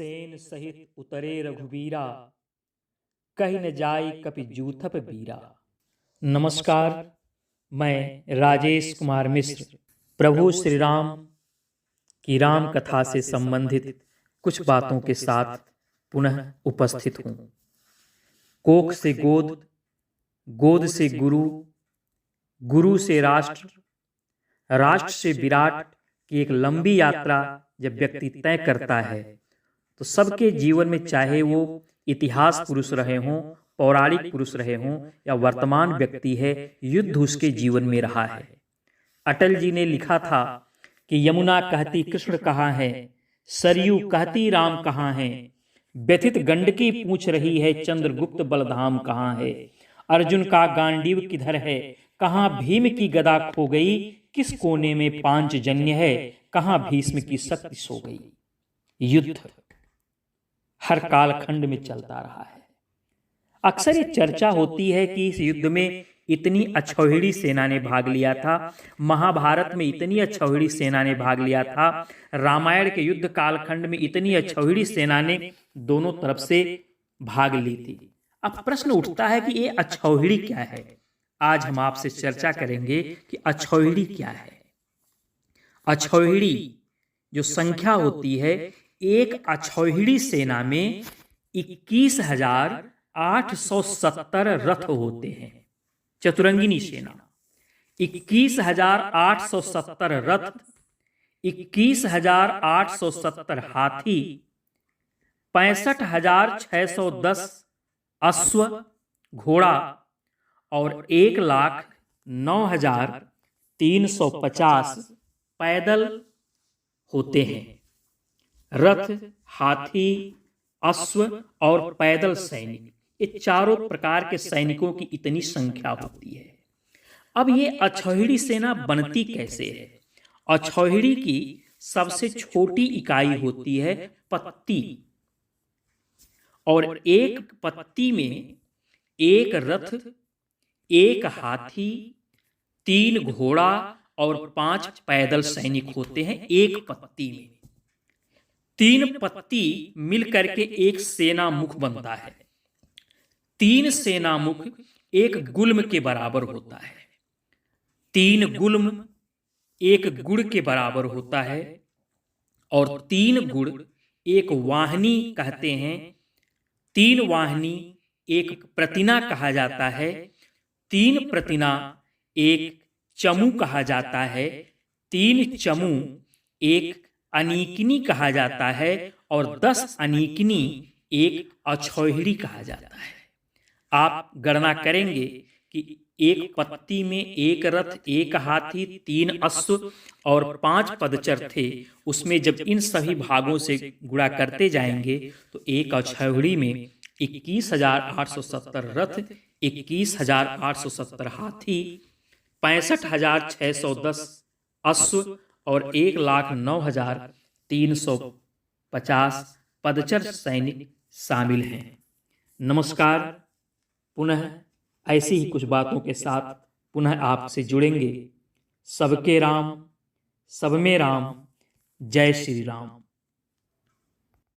सेन सहित उतरे रघुबीरा, कही न जाय कपि जूथप बीरा। नमस्कार, मैं राजेश कुमार मिश्र प्रभु श्री राम की राम कथा से संबंधित कुछ बातों के साथ पुनः उपस्थित हूँ। कोख से गोद, गोद से गुरु, गुरु से राष्ट्र, राष्ट्र से विराट की एक लंबी यात्रा जब व्यक्ति तय करता है तो सबके जीवन में, चाहे वो इतिहास पुरुष रहे हों, पौराणिक पुरुष रहे हों या वर्तमान व्यक्ति है, युद्ध उसके जीवन में रहा है। अटल जी ने लिखा था कि यमुना कहती कृष्ण कहाँ है, सरयू कहती राम कहाँ है, व्यथित गंडकी पूछ रही है चंद्रगुप्त बलधाम कहाँ है। अर्जुन का गांडीव किधर है, कहाँ भीम की गदा खो गई, किस कोने में पांचजन्य है, कहाँ भीष्म की शक्ति सो गई। युद्ध हर कालखंड में चलता रहा है। अक्सर ये चर्चा होती है कि इस युद्ध में इतनी अक्षौहिणी सेना ने भाग लिया था, महाभारत में इतनी अक्षौहिणी सेना ने भाग लिया था, रामायण के युद्ध कालखंड में इतनी अक्षौहिणी सेना ने दोनों तरफ से भाग ली थी। अब प्रश्न उठता है कि ये अक्षौहिणी क्या है। आज हम आपसे चर्चा करेंगे कि अक्षौहिणी क्या है। अक्षौहिणी जो संख्या होती है, एक अक्षौहिणी सेना में 21,870 रथ होते हैं। चतुरंगिनी सेना 21,870 रथ, 21,870 हाथी, 65,610 अश्व घोड़ा और 1,09,350 पैदल होते हैं। रथ, हाथी, अश्व और पैदल सैनिक, ये चारों प्रकार के सैनिकों की इतनी संख्या होती है। अब ये अक्षौहिणी सेना बनती कैसे है? अक्षौहिणी की सबसे छोटी इकाई होती है पत्ती, और एक पत्ती में एक रथ, एक हाथी, 3 घोड़ा और 5 पैदल सैनिक होते हैं एक पत्ती में। 3 पत्ती मिलकर के एक सेना मुख बनता है। 3 सेना मुख एक गुल्म के बराबर होता है। 3 गुल्म एक गुड़ के बराबर होता है, और 3 गुड़ एक वाहनी कहते हैं। 3 वाहनी एक प्रतिना कहा जाता है। 3 प्रतिना एक चमू कहा जाता है। 3 चमू एक अनीकिनी कहा जाता है, और 10 अनीकिनी एक अक्षौहिणी कहा जाता है। आप गणना करेंगे कि एक पत्ती में एक रथ, एक हाथी, 3 अश्व और 5 पदचर थे। उसमें जब इन सभी भागों से गुणा करते जाएंगे तो एक अक्षौहिणी में 21,870 रथ, 21,870 हाथी, 65,610 अश्व और 1,09,350 पदचर सैनिक शामिल हैं। नमस्कार, पुनः ऐसी ही कुछ बातों के साथ पुनः आपसे जुड़ेंगे। सबके राम, सब में राम। जय श्री राम।